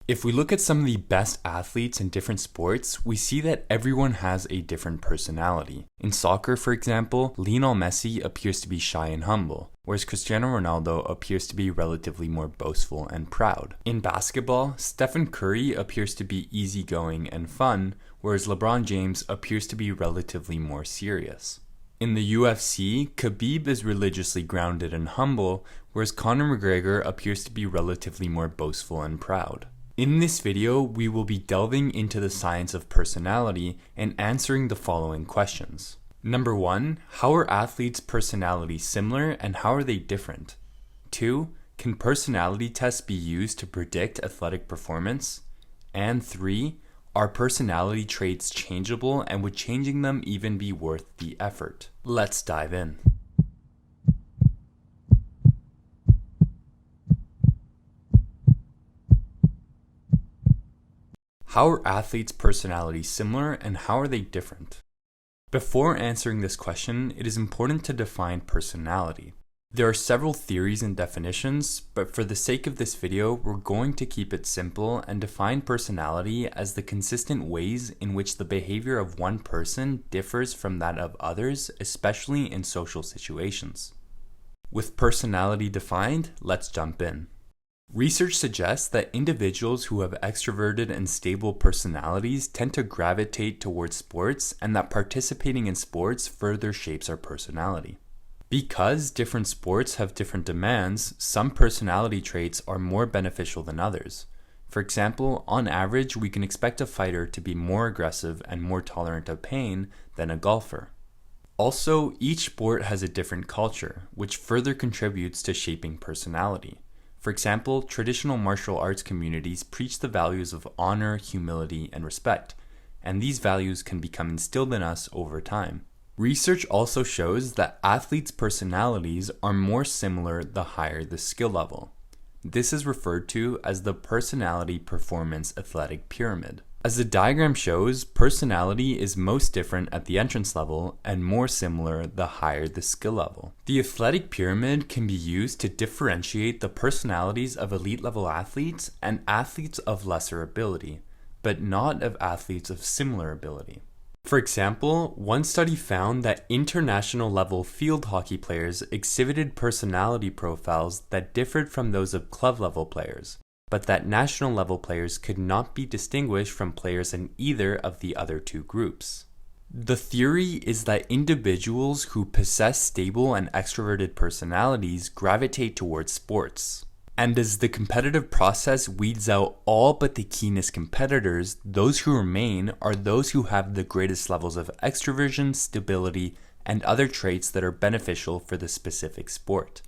If we look at some of the best athletes in different sports, we see that everyone has a different personality. In soccer, for example, Lionel Messi appears to be shy and humble, whereas Cristiano Ronaldo appears to be relatively more boastful and proud. In basketball, Stephen Curry appears to be easygoing and fun, whereas LeBron James appears to be relatively more serious. In the UFC, Khabib is religiously grounded and humble, whereas Conor McGregor appears to be relatively more boastful and proud. In this video, we will be delving into the science of personality and answering the following questions. Number 1, how are athletes' personalities similar and how are they different? 2, can personality tests be used to predict athletic performance? And 3, are personality traits changeable and would changing them even be worth the effort? Let's dive in. How are athletes' personalities similar and how are they different? Before answering this question, it is important to define personality. There are several theories and definitions, but for the sake of this video, we're going to keep it simple and define personality as the consistent ways in which the behavior of one person differs from that of others, especially in social situations. With personality defined, let's jump in. Research suggests that individuals who have extroverted and stable personalities tend to gravitate towards sports and that participating in sports further shapes our personality. Because different sports have different demands, some personality traits are more beneficial than others. For example, on average, we can expect a fighter to be more aggressive and more tolerant of pain than a golfer. Also, each sport has a different culture, which further contributes to shaping personality. For example, traditional martial arts communities preach the values of honor, humility, and respect, and these values can become instilled in us over time. Research also shows that athletes' personalities are more similar the higher the skill level. This is referred to as the personality performance athletic pyramid. As the diagram shows, personality is most different at the entrance level and more similar the higher the skill level. The athletic pyramid can be used to differentiate the personalities of elite level athletes and athletes of lesser ability, but not of athletes of similar ability. For example, one study found that international level field hockey players exhibited personality profiles that differed from those of club level players, but that national level players could not be distinguished from players in either of the other two groups. The theory is that individuals who possess stable and extroverted personalities gravitate towards sports. And as the competitive process weeds out all but the keenest competitors, those who remain are those who have the greatest levels of extroversion, stability, and other traits that are beneficial for the specific sport.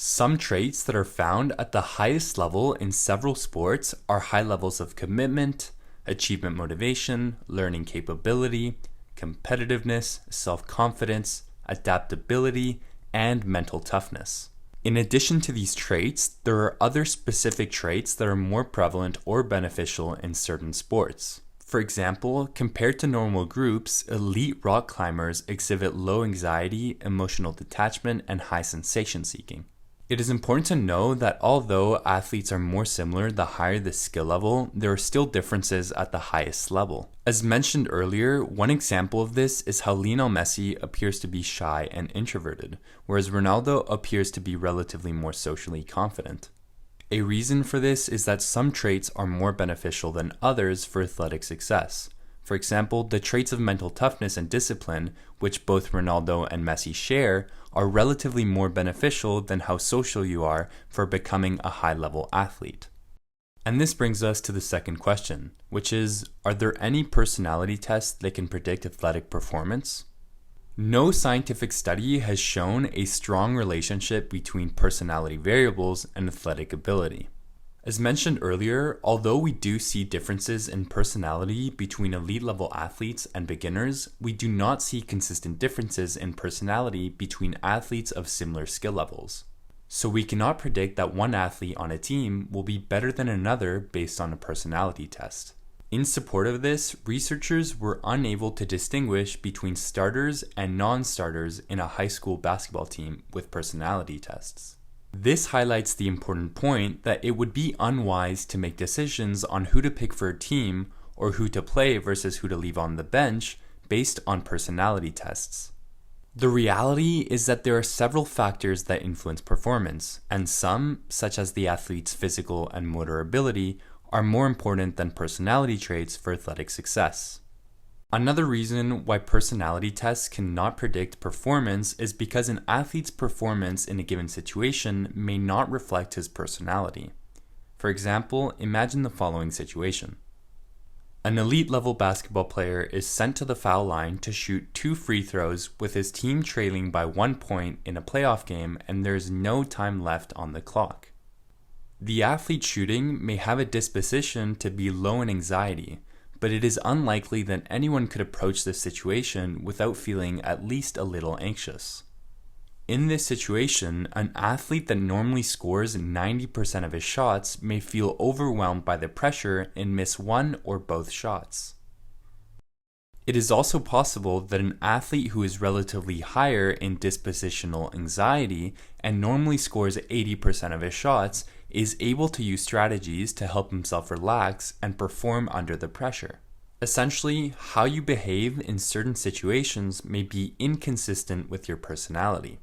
Some traits that are found at the highest level in several sports are high levels of commitment, achievement motivation, learning capability, competitiveness, self-confidence, adaptability, and mental toughness. In addition to these traits, there are other specific traits that are more prevalent or beneficial in certain sports. For example, compared to normal groups, elite rock climbers exhibit low anxiety, emotional detachment, and high sensation seeking. It is important to know that although athletes are more similar the higher the skill level, there are still differences at the highest level. As mentioned earlier, one example of this is how Lionel Messi appears to be shy and introverted, whereas Ronaldo appears to be relatively more socially confident. A reason for this is that some traits are more beneficial than others for athletic success. For example, the traits of mental toughness and discipline, which both Ronaldo and Messi share, are relatively more beneficial than how social you are for becoming a high-level athlete. And this brings us to the second question, which is, are there any personality tests that can predict athletic performance? No scientific study has shown a strong relationship between personality variables and athletic ability. As mentioned earlier, although we do see differences in personality between elite level athletes and beginners, we do not see consistent differences in personality between athletes of similar skill levels. So we cannot predict that one athlete on a team will be better than another based on a personality test. In support of this, researchers were unable to distinguish between starters and non-starters in a high school basketball team with personality tests. This highlights the important point that it would be unwise to make decisions on who to pick for a team or who to play versus who to leave on the bench based on personality tests. The reality is that there are several factors that influence performance, and some, such as the athlete's physical and motor ability, are more important than personality traits for athletic success. Another reason why personality tests cannot predict performance is because an athlete's performance in a given situation may not reflect his personality. For example, imagine the following situation. An elite level basketball player is sent to the foul line to shoot 2 free throws with his team trailing by 1 point in a playoff game and there is no time left on the clock. The athlete shooting may have a disposition to be low in anxiety, but it is unlikely that anyone could approach this situation without feeling at least a little anxious. In this situation, an athlete that normally scores 90% of his shots may feel overwhelmed by the pressure and miss one or both shots. It is also possible that an athlete who is relatively higher in dispositional anxiety and normally scores 80% of his shots is able to use strategies to help himself relax and perform under the pressure. Essentially, how you behave in certain situations may be inconsistent with your personality.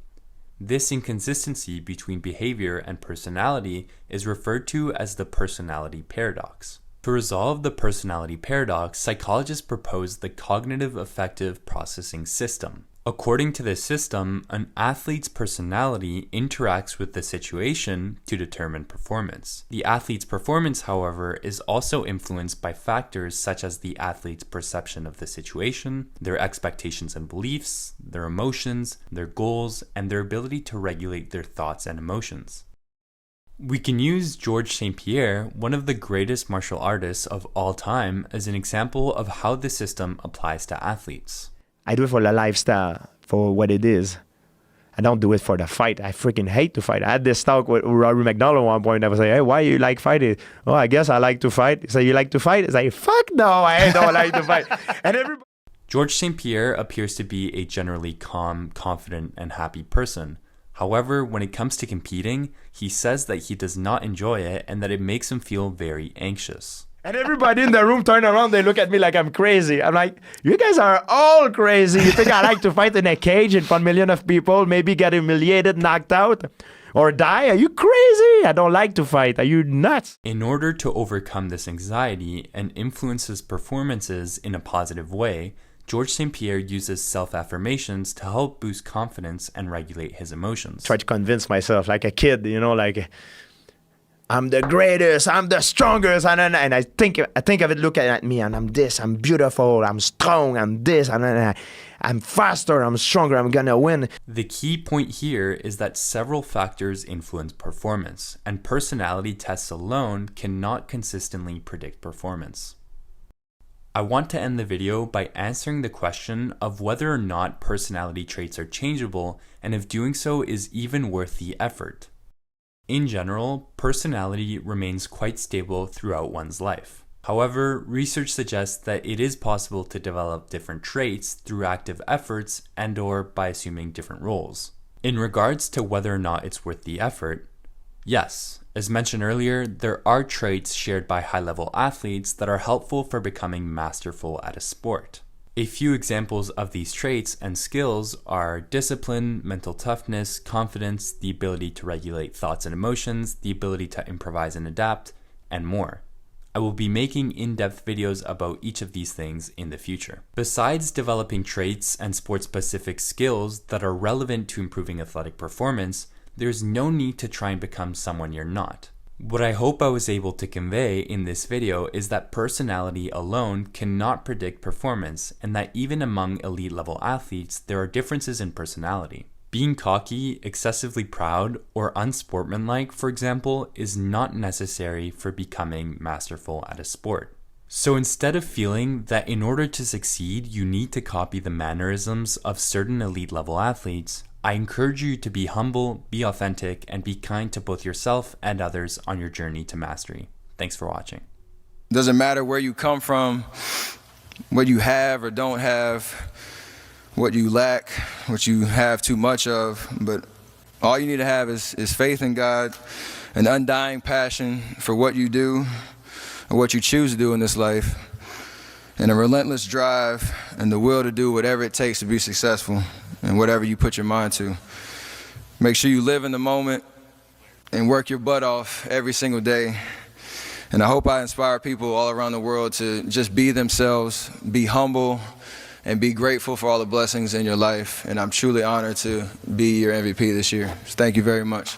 This inconsistency between behavior and personality is referred to as the personality paradox. To resolve the personality paradox, psychologists propose the cognitive affective processing system. According to this system, an athlete's personality interacts with the situation to determine performance. The athlete's performance, however, is also influenced by factors such as the athlete's perception of the situation, their expectations and beliefs, their emotions, their goals, and their ability to regulate their thoughts and emotions. We can use Georges St-Pierre, one of the greatest martial artists of all time, as an example of how this system applies to athletes. I do it for the lifestyle, for what it is. I don't do it for the fight. I freaking hate to fight. I had this talk with Rory McDonald at one point. I was like, hey, why you like fighting? Oh, I guess I like to fight. He said, you like to fight? It's like, fuck no, I don't like to fight. And everybody... Georges St-Pierre appears to be a generally calm, confident, and happy person. However, when it comes to competing, he says that he does not enjoy it and that it makes him feel very anxious. And everybody in the room turn around, they look at me like I'm crazy. I'm like, you guys are all crazy. You think I like to fight in a cage in front of millions of people, maybe get humiliated, knocked out, or die? Are you crazy? I don't like to fight. Are you nuts? In order to overcome this anxiety and influence his performances in a positive way, Georges St-Pierre uses self-affirmations to help boost confidence and regulate his emotions. Try to convince myself like a kid, like... I'm the greatest, I'm the strongest, and I think of it, look at me, and I'm this, I'm beautiful, I'm strong, I'm this, and I'm faster, I'm stronger, I'm gonna win. The key point here is that several factors influence performance, and personality tests alone cannot consistently predict performance. I want to end the video by answering the question of whether or not personality traits are changeable, and if doing so is even worth the effort. In general, personality remains quite stable throughout one's life. However, research suggests that it is possible to develop different traits through active efforts and/or by assuming different roles. In regards to whether or not it's worth the effort, yes, as mentioned earlier, there are traits shared by high-level athletes that are helpful for becoming masterful at a sport. A few examples of these traits and skills are discipline, mental toughness, confidence, the ability to regulate thoughts and emotions, the ability to improvise and adapt, and more. I will be making in-depth videos about each of these things in the future. Besides developing traits and sport-specific skills that are relevant to improving athletic performance, there's no need to try and become someone you're not. What I hope I was able to convey in this video is that personality alone cannot predict performance, and that even among elite level athletes, there are differences in personality. Being cocky, excessively proud, or unsportsmanlike, for example, is not necessary for becoming masterful at a sport. So instead of feeling that in order to succeed, you need to copy the mannerisms of certain elite level athletes, I encourage you to be humble, be authentic, and be kind to both yourself and others on your journey to mastery. Thanks for watching. Doesn't matter where you come from, what you have or don't have, what you lack, what you have too much of, but All you need to have is faith in God, an undying passion for what you do or what you choose to do in this life, and a relentless drive and the will to do whatever it takes to be successful and whatever you put your mind to. Make sure you live in the moment and work your butt off every single day. And I hope I inspire people all around the world to just be themselves, be humble, and be grateful for all the blessings in your life. And I'm truly honored to be your MVP this year. Thank you very much.